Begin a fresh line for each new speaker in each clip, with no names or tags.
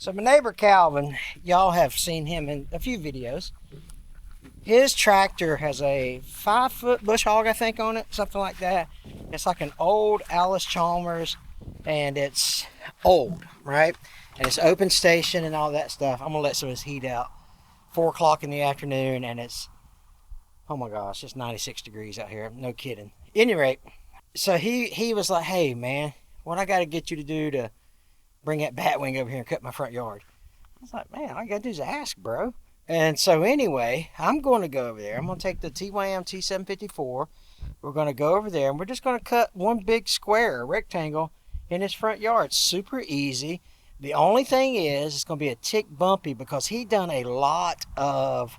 So my neighbor Calvin, y'all have seen him in a few videos. His tractor has a 5-foot bush hog, I think, on it, something like that. It's like an old Alice Chalmers, and it's old, right? And it's open station and all that stuff. I'm gonna let some of this heat out. 4 o'clock in the afternoon, and it's, oh my gosh, it's 96 degrees out here. No kidding. At any rate, so he was like, hey man, what I gotta get you to do to bring that batwing over here and cut my front yard? I was like, man, all I gotta do is ask, bro. And so anyway, I'm going to go over there. I'm going to take the TWAM T754. We're going to go over there, and we're just going to cut one big square, a rectangle, in his front yard. Super easy. The only thing is, it's going to be a tick bumpy because he done a lot of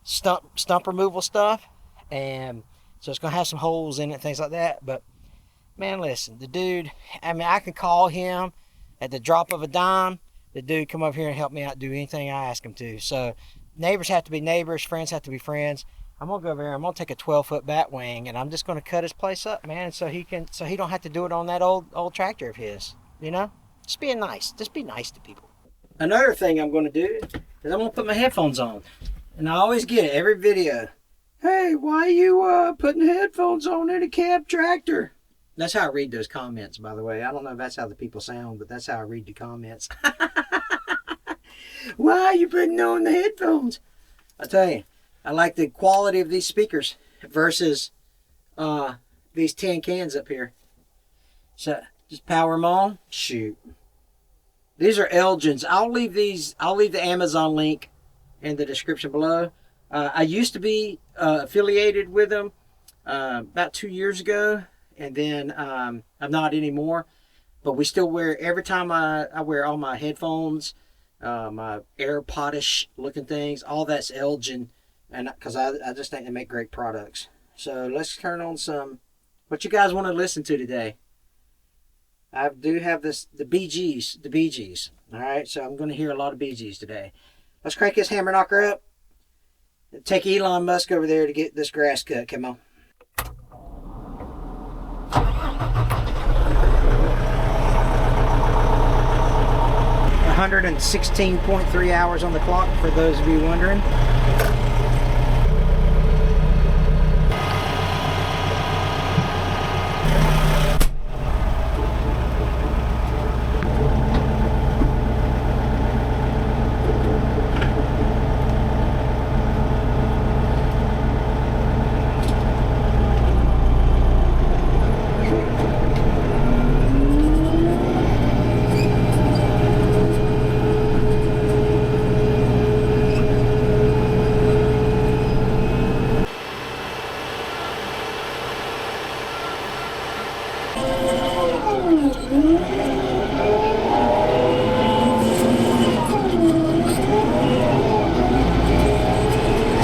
stump removal stuff, and so it's going to have some holes in it, things like that. But man, listen, the dude, I mean, I can call him at the drop of a dime. The dude come over here and help me out, do anything I ask him to. So neighbors have to be neighbors, friends have to be friends. I'm gonna go over here, I'm gonna take a 12-foot batwing, and I'm just gonna cut his place up, man, so he don't have to do it on that old tractor of his, you know? Just being nice. Just be nice to people. Another thing I'm gonna do is I'm gonna put my headphones on. And I always get it every video. Hey, why are you putting headphones on in a cab tractor? That's how I read those comments, by the way. I don't know if that's how the people sound, but that's how I read the comments. Why are you putting on the headphones? I tell you, I like the quality of these speakers versus these tin cans up here. So just power them on. Shoot. These are Elgin's. I'll leave the Amazon link in the description below. I used to be affiliated with them about 2 years ago. And then I'm not anymore, but we still wear, every time I wear all my headphones, my AirPod-ish looking things, all that's Elgin, and because I just think they make great products. So let's turn on some, what you guys want to listen to today. I do have the Bee Gees, all right, so I'm going to hear a lot of Bee Gees today. Let's crank this hammer knocker up, take Elon Musk over there to get this grass cut. Come on. 116.3 hours on the clock, for those of you wondering.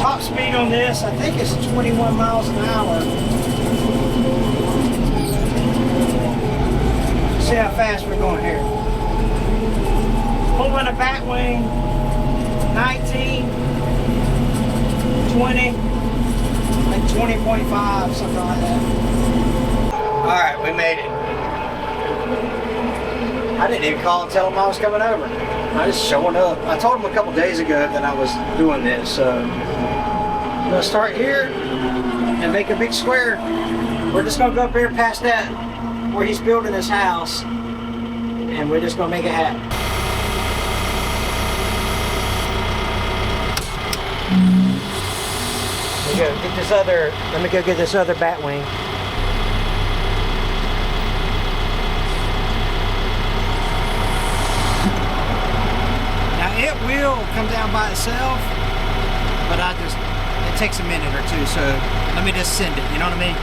Top speed on this, I think it's 21 miles an hour. See how fast we're going here. Pulling a batwing, 19, 20, like 20.5, something like that. Alright, we made it. I didn't even call and tell them I was coming over. I just showing up. I told them a couple days ago that I was doing this, so I'm gonna start here and make a big square. We're just gonna go up here past that where he's building his house, and we're just gonna make it happen. Let me go get this other batwing. It will come down by itself, but it takes a minute or two, so let me just send it, you know what I mean?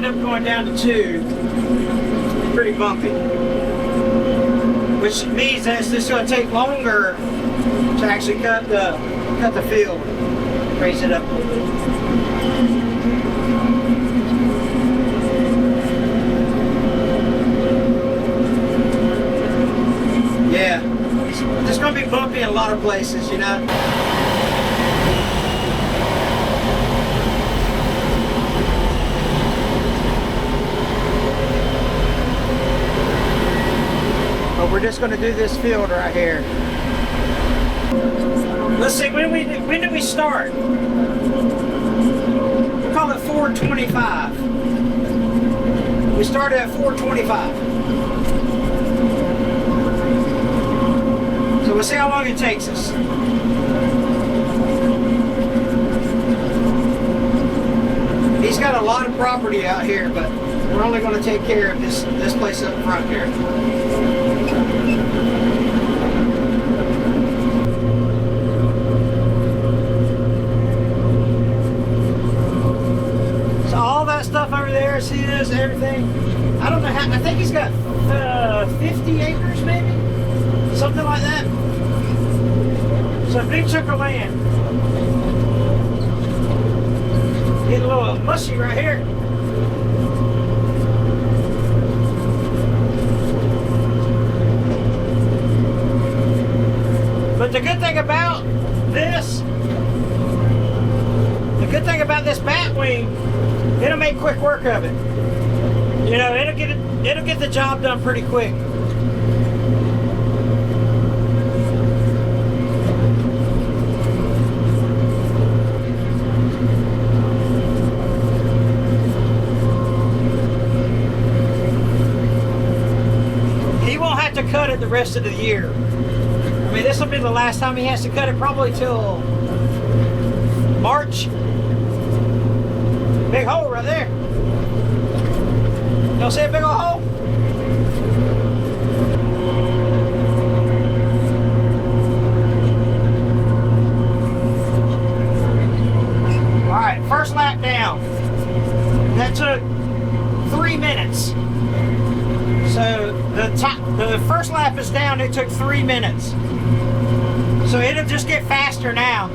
up going down to 2. Pretty bumpy. Which means that it's just going to take longer to actually cut the field, raise it up a little bit. Yeah, it's going to be bumpy in a lot of places, you know. But we're just going to do this field right here. Let's see, when did we start? We'll call it 4:25. We started at 4:25. So we'll see how long it takes us. He's got a lot of property out here, but we're only going to take care of this place up front here. Stuff over there, see this, everything. I don't know how, I think he's got 50 acres maybe? Something like that. So a big chunk of land. Getting a little mushy right here. But the good thing about this, bat wing, it'll make quick work of it. You know, it'll get the job done pretty quick. He won't have to cut it the rest of the year. I mean, this will be the last time he has to cut it, probably till March. Big hole right there. Y'all see a big old hole? Alright, first lap down. That took 3 minutes. So the first lap is down, it took 3 minutes. So it'll just get faster now.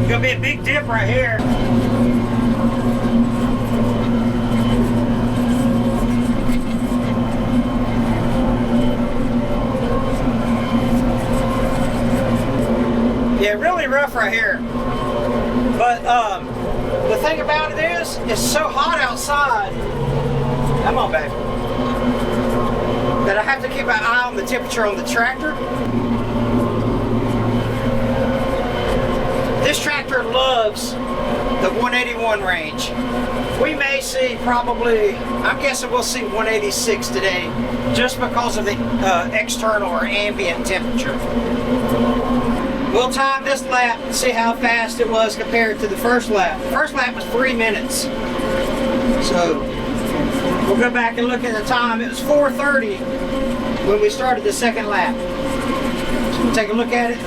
Gonna be a big dip right here. Yeah, really rough right here. But the thing about it is, it's so hot outside. Come on, baby. That I have to keep an eye on the temperature on the tractor. This tractor loves the 181 range. We may see probably, I'm guessing we'll see 186 today, just because of the external or ambient temperature. We'll time this lap and see how fast it was compared to the first lap. The first lap was 3 minutes. So we'll go back and look at the time. It was 4:30 when we started the second lap. So we'll take a look at it.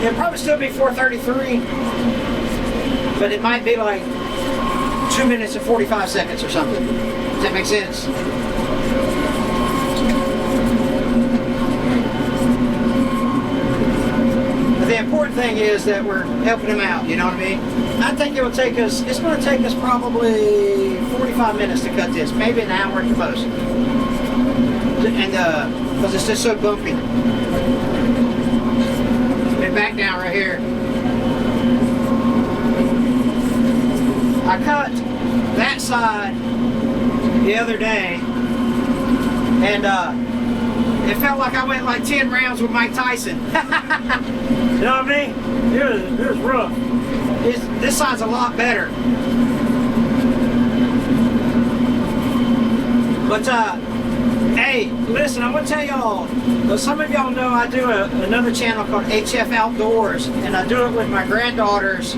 It'll probably still be 4:33, but it might be like 2 minutes and 45 seconds or something. Does that make sense? But the important thing is that we're helping him out, you know what I mean? I think it's going to take us probably 45 minutes to cut this, maybe an hour at the most. And because it's just so bumpy. Back down right here. I cut that side the other day, and it felt like I went like 10 rounds with Mike Tyson. You know what I mean? It was rough. This side's a lot better. But hey, listen, I'm gonna tell y'all, some of y'all know I do another channel called HF Outdoors, and I do it with my granddaughters.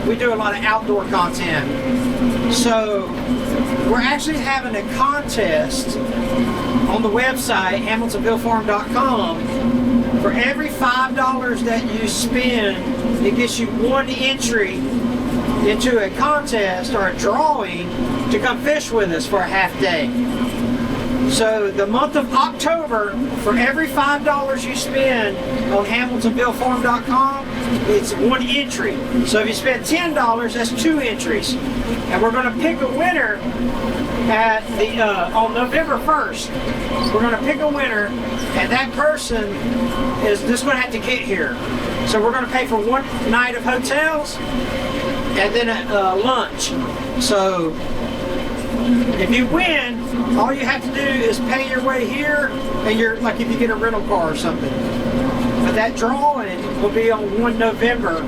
We do a lot of outdoor content. So we're actually having a contest on the website, HamiltonvilleFarm.com. For every $5 that you spend, it gets you one entry into a contest or a drawing to come fish with us for a half day. So the month of October, for every $5 you spend on HamiltonvilleFarm.com, it's one entry. So if you spend $10, that's two entries. And we're going to pick a winner at the on November 1st. We're going to pick a winner, and that person is just going to have to get here. So we're going to pay for one night of hotels and then lunch. So if you win, all you have to do is pay your way here, and you're like if you get a rental car or something. But that drawing will be on 1 November,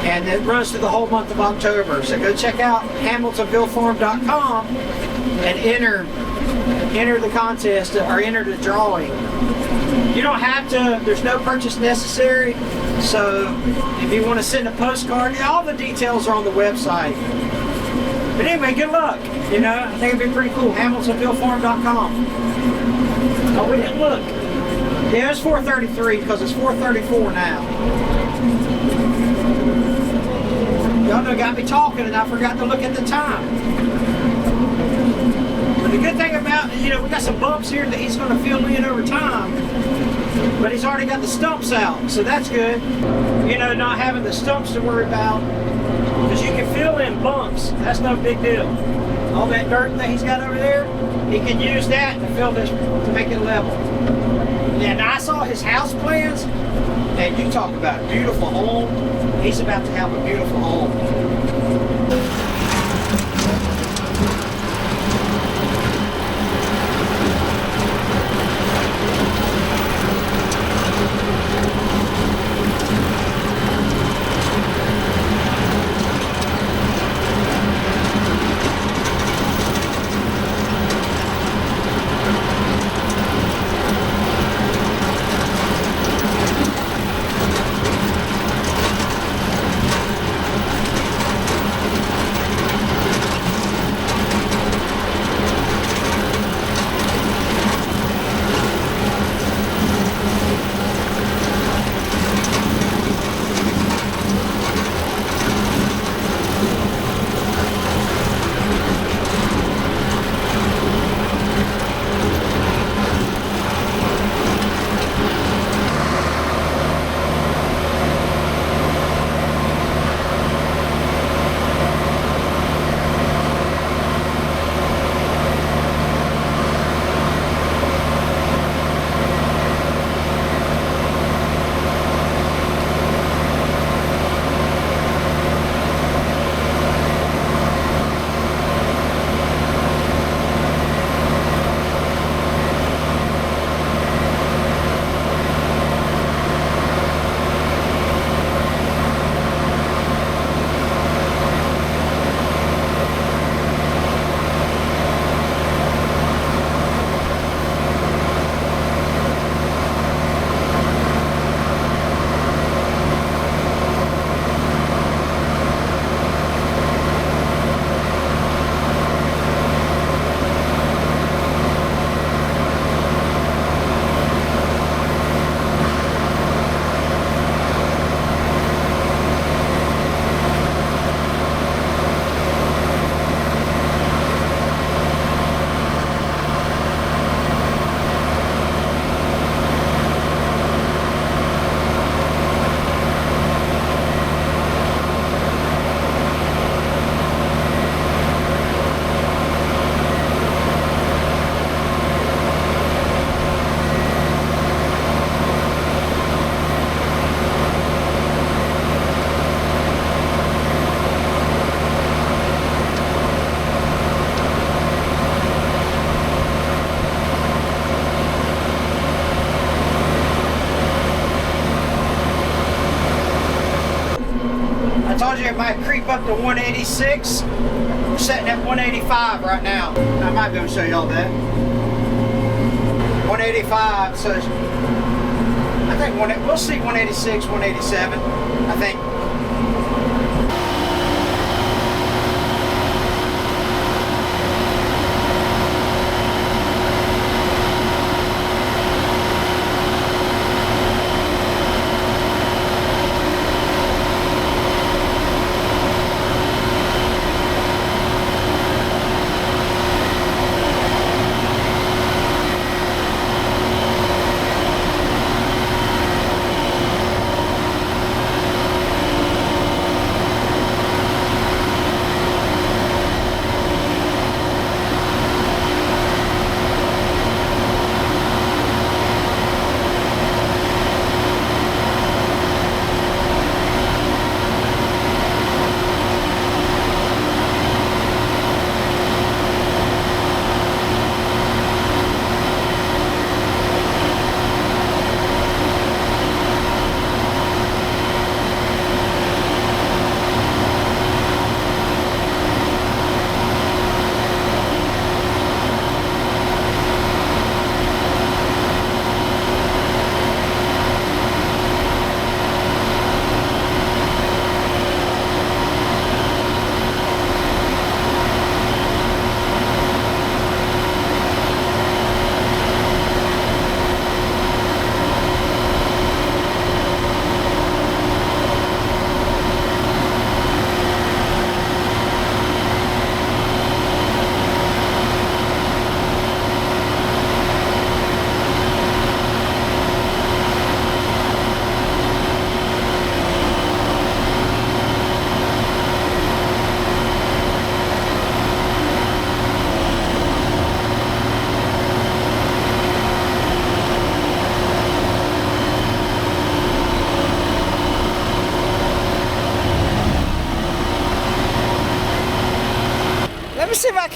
and it runs through the whole month of October. So go check out HamiltonvilleFarm.com and enter the contest or enter the drawing. You don't have to, there's no purchase necessary. So if you want to send a postcard, all the details are on the website. But anyway, good luck. You know, I think it'd be pretty cool. HamiltonvilleFarm.com. Oh, we didn't look. Yeah, it's 4:33 because it's 4:34 now. Y'all know got me talking and I forgot to look at the time. But the good thing about, you know, we got some bumps here that he's going to fill in over time. But he's already got the stumps out, so that's good. You know, not having the stumps to worry about. Because you can fill in bumps, that's no big deal. All that dirt that he's got over there, he can use that to fill this, to make it level. And I saw his house plans, and you talk about a beautiful home. He's about to have a beautiful home. told you it might creep up to 186. We're sitting at 185 right now. I might be able to show y'all that. 185, so I think we'll see 186, 187, I think.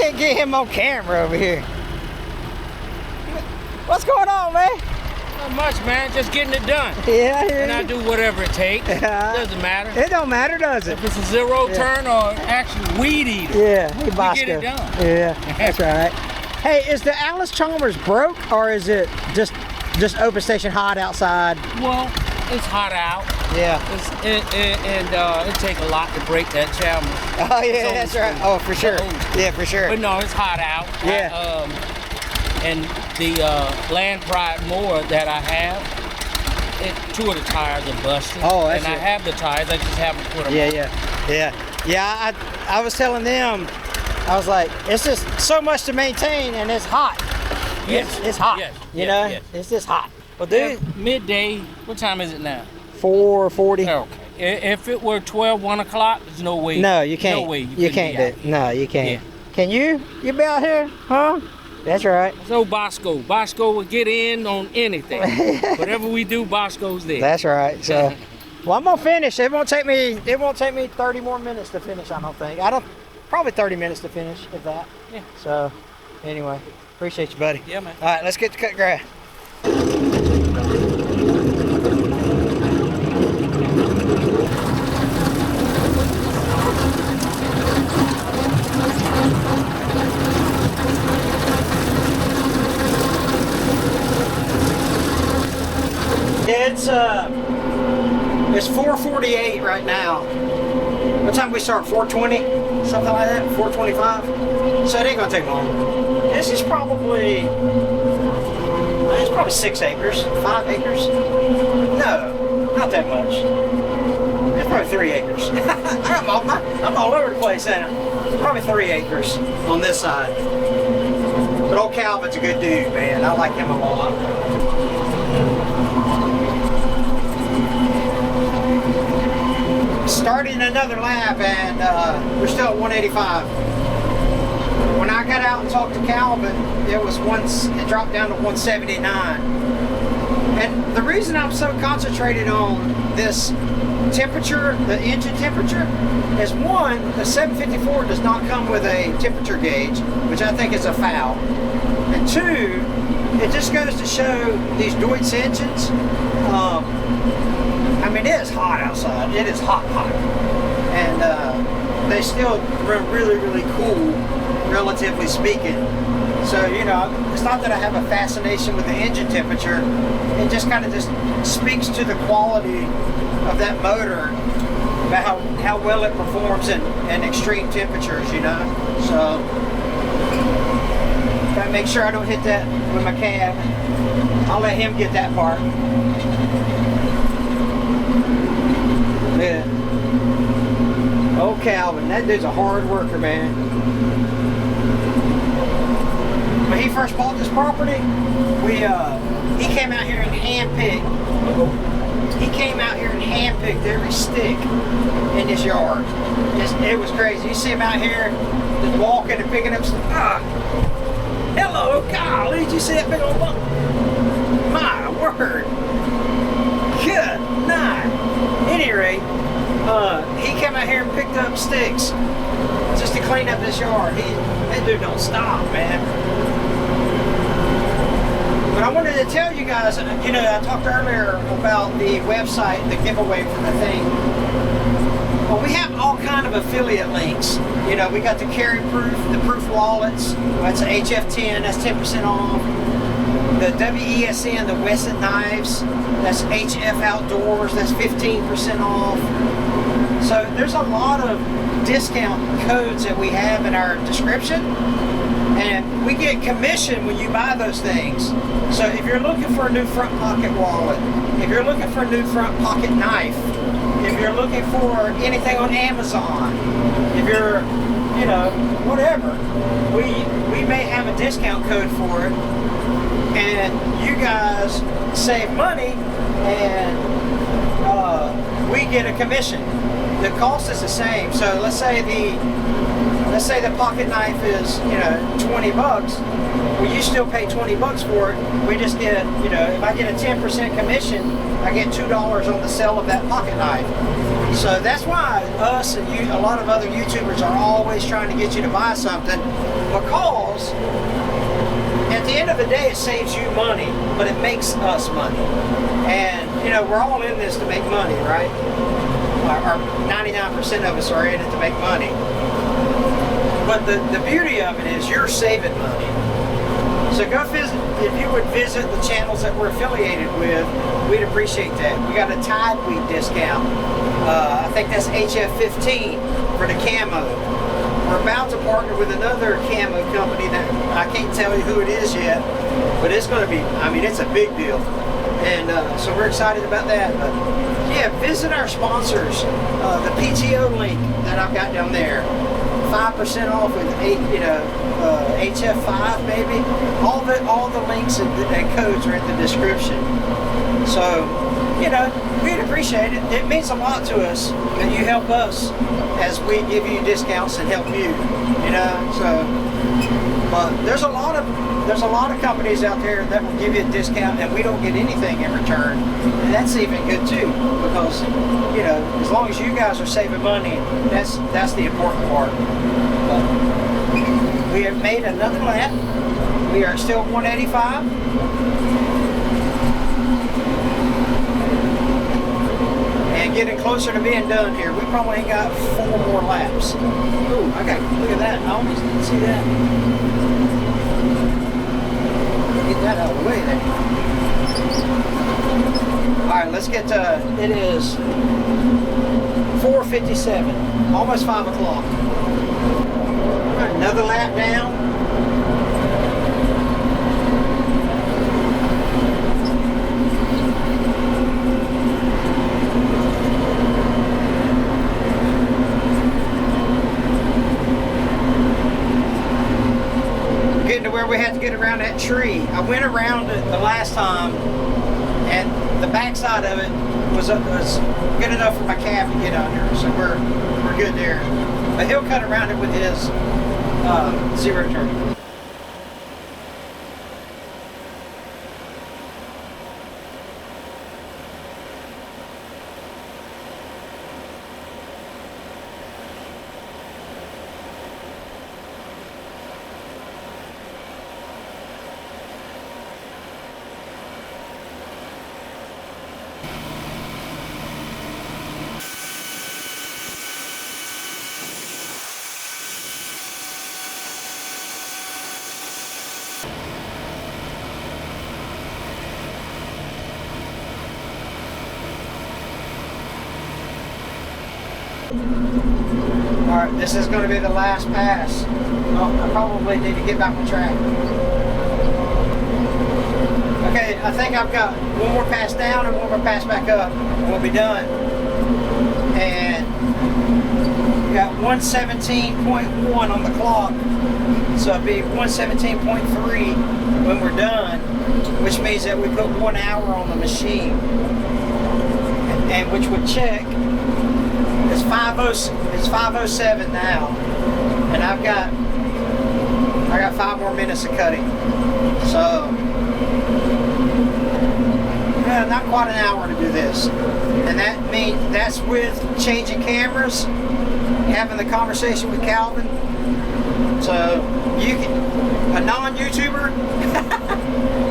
can't get him on camera over here. What's going on, man?
Not much, man. Just getting it done.
Yeah, I hear
And
you.
I do whatever it takes. Doesn't matter.
It don't matter, does it?
If it's a zero turn or actually weed eater.
Yeah, hey, Bosco.
You get it done.
Yeah, that's right. Hey, is the Alice Chalmers broke, or is it just open station hot outside?
Well, it's hot out.
Yeah.
It take a lot to break that Chalmers.
Oh yeah, that's right. Oh, for sure. Yeah, for sure.
But no, it's hot out.
Yeah.
And the Land Pride mower that I have, 2 of the tires are busted.
Oh, that's
and I have the tires, I just haven't put them on.
Yeah. I was telling them, I was like, it's just so much to maintain, and it's hot.
Yes.
It's hot.
Yes.
You know,
yes.
it's just hot. Well, dude,
Midday. What time is it now?
4:40.
Okay. If it were 1 o'clock, there's no way.
No, you can't.
No way
you can't do it. No, you can't.
Yeah.
Can you? You be out here, huh? That's right.
So Bosco will get in on anything. Whatever we do, Bosco's there.
That's right. So, well, I'm gonna finish. It won't take me 30 more minutes to finish. I don't think. Probably 30 minutes to finish, if that.
Yeah.
So, anyway, appreciate you, buddy.
Yeah, man.
All right, let's get to cut grass. It's 4:48 right now. What time we start? 4:20? Something like that? 4:25? So it ain't gonna take long. This is probably, it's probably 6 acres, 5 acres. No, not that much. It's probably 3 acres. I'm all over the place now. Probably 3 acres on this side. But old Calvin's a good dude, man. I like him a lot. Starting another lap, and we're still at 185. When I got out and talked to Calvin, it dropped down to 179. And the reason I'm so concentrated on this temperature, the engine temperature, is one, the 754 does not come with a temperature gauge, which I think is a foul. And two, it just goes to show these Deutz engines, I mean, it is hot outside. It is hot. And they still run really, really cool, relatively speaking. So, you know, it's not that I have a fascination with the engine temperature. It just kind of just speaks to the quality of that motor, about how well it performs in extreme temperatures, you know. So, gotta make sure I don't hit that with my cab. I'll let him get that part. Yeah. Oh, Calvin, that dude's a hard worker, man. When he first bought this property, he came out here and handpicked. He came out here and handpicked every stick in this yard. It was crazy. You see him out here just walking and picking up stuff. Hello, golly, did you see that big old bump? My word. Good night. At any rate, he came out here and picked up sticks just to clean up this yard. That dude don't stop, man. But I wanted to tell you guys, you know, I talked earlier about the website, the giveaway for the thing. Well, we have all kind of affiliate links. You know, we got the Carry Proof, the Proof Wallets. That's an HF10, that's 10% off. The WESN, the Wesson Knives, that's HFOUTDOORS, that's 15% off. So there's a lot of discount codes that we have in our description, and we get commission when you buy those things. So if you're looking for a new front pocket wallet, if you're looking for a new front pocket knife, if you're looking for anything on Amazon, if you're, you know, whatever, we may have a discount code for it, and you guys save money, and we get a commission. The cost is the same. So let's say the pocket knife is, you know, 20 bucks. Well, you still pay 20 bucks for it. We just get, you know, if I get a 10% commission, I get $2 on the sale of that pocket knife. So that's why us and a lot of other YouTubers are always trying to get you to buy something, because at the end of the day, it saves you money, but it makes us money. And, you know, we're all in this to make money, right? Or 99% of us are in it to make money. But the beauty of it is you're saving money. So go visit, if you would visit the channels that we're affiliated with, we'd appreciate that. We got a Tide Weed discount. I think that's HF15 for the camo. We're about to partner with another camo company that I can't tell you who it is yet, but it's going to be, I mean, it's a big deal. And so we're excited about that. But yeah, visit our sponsors. The PTO link that I've got down there, 5% off with HF5 maybe. All the links and codes are in the description. So, you know, we'd appreciate it. It means a lot to us that you help us as we give you discounts and help you. You know, so but there's a lot of companies out there that will give you a discount and we don't get anything in return. And that's even good too, because, you know, as long as you guys are saving money, that's the important part. But we have made another lap. We are still 185. And getting closer to being done here. We probably ain't got 4 more laps. Ooh, okay, look at that. I almost didn't see that. Get that out of the way there. Alright, let's get to, it is 4:57, almost 5 o'clock. Alright, another lap down. Getting to where we had to get around that tree. I went around it the last time, and the backside of it was good enough for my cab to get under, so we're good there. But he'll cut around it with his zero turn. Alright, this is going to be the last pass. Well, I probably need to get back on track. Okay, I think I've got one more pass down and one more pass back up, and we'll be done. And we got 117.1 on the clock, so it'll be 117.3 when we're done, which means that we put 1 hour on the machine, and which would check. It's 5:07 now, and I've got 5 more minutes of cutting. So yeah, not quite an hour to do this, and that means that's with changing cameras, having the conversation with Calvin. So you can, a non-YouTuber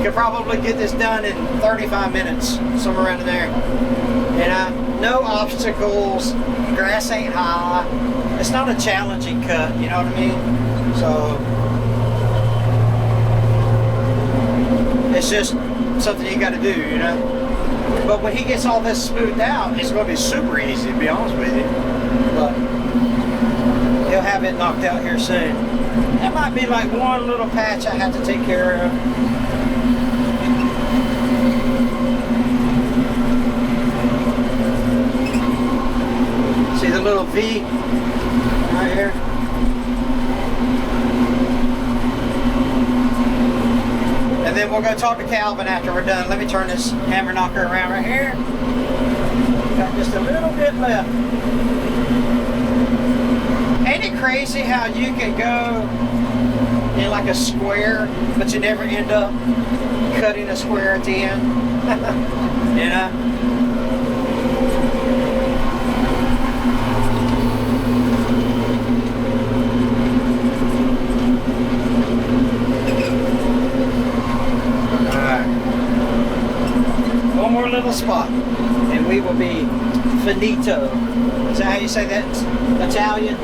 could probably get this done in 35 minutes, somewhere around there. And no obstacles, grass ain't high. It's not a challenging cut, you know what I mean? So it's just something you got to do, you know. But when he gets all this smoothed out, it's going to be super easy, to be honest with you. But he'll have it knocked out here soon. That might be like one little patch I have to take care of. See the little V right here? And then we'll go talk to Calvin after we're done. Let me turn this hammer knocker around right here. Got just a little bit left. Ain't it crazy how you can go in like a square, but you never end up cutting a square at the end? You know? our little spot, and we will be finito. Is that how you say that? Italian?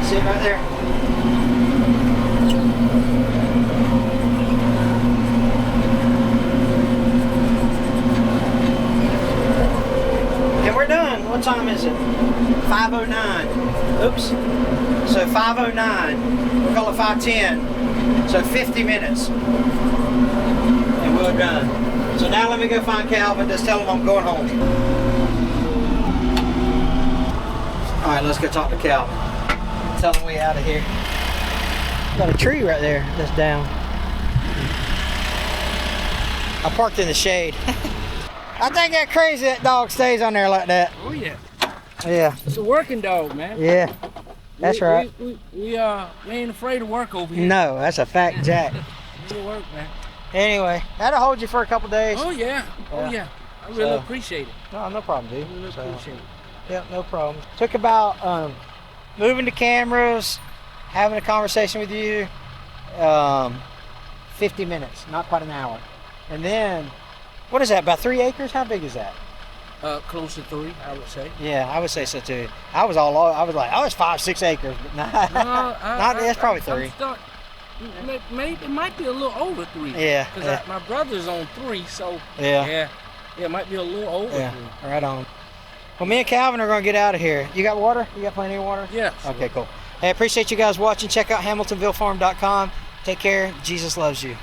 See it right there? And we're done. What time is it? 5:09. Oops. So 5:09. We'll call it 5:10. So 50 minutes. And we're done. So now let me go find Calvin. Just tell him I'm going home. Alright, let's go talk to Calvin. Tell him we out of here. Got a tree right there that's down. I parked in the shade. I think that's crazy that dog stays on there like that.
Oh yeah.
Yeah.
It's a working dog, man.
Yeah. That's right.
We ain't afraid to work over here.
No, that's a fact, Jack.
We work, man.
Anyway, that'll hold you for a couple days.
Oh yeah. Oh yeah. I really appreciate it.
No problem, dude.
I really appreciate it.
Yep, no problem. Took about moving the cameras, having a conversation with you, 50 minutes, not quite an hour. And then, what is that, about 3 acres? How big is that?
Close to 3, I would say.
Yeah, I would say so too. I was like, oh, it's 5-6 acres, but nah, it's probably 3.
Maybe it might be a little over 3.
Yeah.
Because my brother's on 3, so
yeah,
it might be a little over 3.
Right on. Well, me and Calvin are going to get out of here. You got water? You got plenty of water?
Yeah. Sure.
Okay, cool. Hey, I appreciate you guys watching. Check out HamiltonvilleFarm.com. Take care. Jesus loves you.